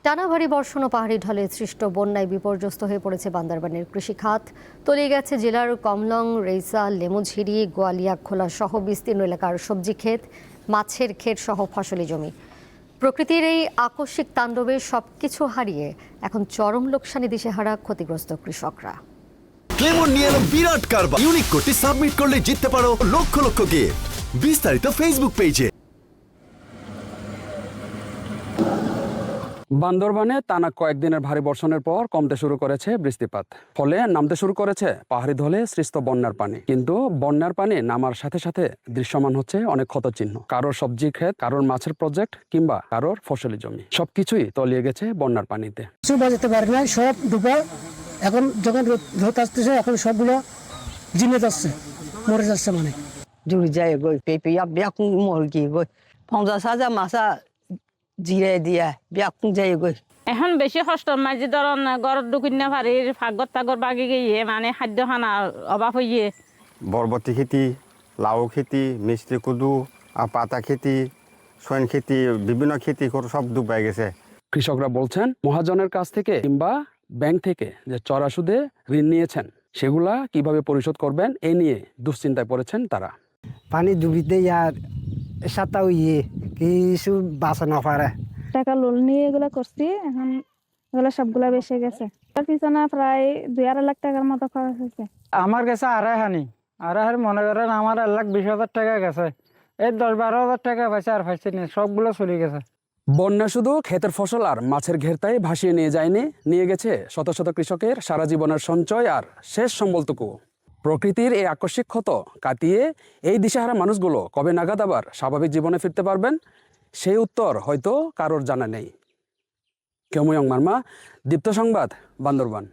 টানা ভারী বর্ষণ ও পাহাড়ি ঢলে সৃষ্ট বন্যায় বিপর্যস্ত হয়ে পড়েছে বান্দরবানের কৃষিখাত। তলিয়ে গেছে জেলার কমলং, রেইসা, লেমুঝিরি, গোয়ালিয়াখোলা সহ বিস্তীর্ণ এলাকার সবজি ক্ষেত, মাছের ক্ষেত সহ ফসলি জমি। প্রকৃতির এই আকস্মিক তাণ্ডবে সবকিছু হারিয়ে এখন চরম লোকসানি দিশেহারা ক্ষতিগ্রস্ত কৃষকরা। ক্লেমন নিয়ে এলো বিরাট কারবার। ইউনিক কোডটি সাবমিট করলে জিততে পারো লক্ষ লক্ষ গিফট। বিস্তারিত ফেসবুক পেজে। বান্দরবানে টানা কয়েকদিনের ভারী বর্ষণের পর কমতে শুরু করেছে বৃষ্টিপাত, ফলে নামতে শুরু করেছে পাহাড়ি ঢলে সৃষ্ট বন্যার পানি। কিন্তু বন্যার পানি নামার সাথে সাথে দৃশ্যমান হচ্ছে অনেক ক্ষতচিহ্ন। কারোর সবজি ক্ষেত, কারোর মাছের প্রজেক্ট কিংবা কারোর ফসলি জমি, সবকিছুই তলিয়ে গেছে বন্যার পানিতে। কিছু বাজাতে পারে না, সব ডুবা। এখন যখন রোদ আসতেছে, এখন সবগুলো জিমে যাচ্ছে, মরে যাচ্ছে। মানে জুড়ি যায় গই পেপে বেকুং মুরগি গই 50,000 মাসা জিরে দিয়া বেকুং যায় গই। এখন বেছি কষ্টর মাঝে ধরন গড়ত ঢুকিন না পারি, ফাগর তাগর বাগি গিয়ে মানে খাদ্য খানার অভাব হইয়ে। বরবটি খেতি, লাউ খেতি, মিষ্টি কুদু, পাতা খেতি, সৈন খেতি, বিভিন্ন খেতি সব ডুবাই গেছে। কৃষকরা বলছেন মহাজনের কাছ থেকে কিংবা ব্যাংক থেকে যে চড়া সুদে ঋণ নিয়েছেন, সেগুলা কিভাবে পরিশোধ করবেন এ নিয়ে দুশ্চিন্তায় পড়েছেন তারা। পানি ডুবিতে আর সাতা ইয়ে কিছু বাঁচা না পারে। টাকা লোন নিয়ে এগুলো করছি, এখন এগুলো সবগুলা বেসে গেছে। তার পিছনে প্রায় 2.5 লাখ টাকার মতো খরচ হয়েছে। আমার গেছে আড়াই মনে করেন আমার 1,20,000 টাকা গেছে। এই 10-12,000 টাকা পাইছে, আর পাইছে না, সবগুলো চলে গেছে। বন্যা শুধু ক্ষেতের ফসল আর মাছের ঘেরটাই ভাসিয়ে নিয়ে যায়নি, নিয়ে গেছে শত শত কৃষকের সারা জীবনের সঞ্চয় আর শেষ সম্বলটুকু। প্রকৃতির এই আকস্মিক ক্ষত কাটিয়ে এই দিশেহারা মানুষগুলো কবে নাগাদ আবার স্বাভাবিক জীবনে ফিরতে পারবেন, সেই উত্তর হয়তো কারোর জানা নেই। কেময়ং মার্মা, দীপ্ত সংবাদ, বান্দরবান।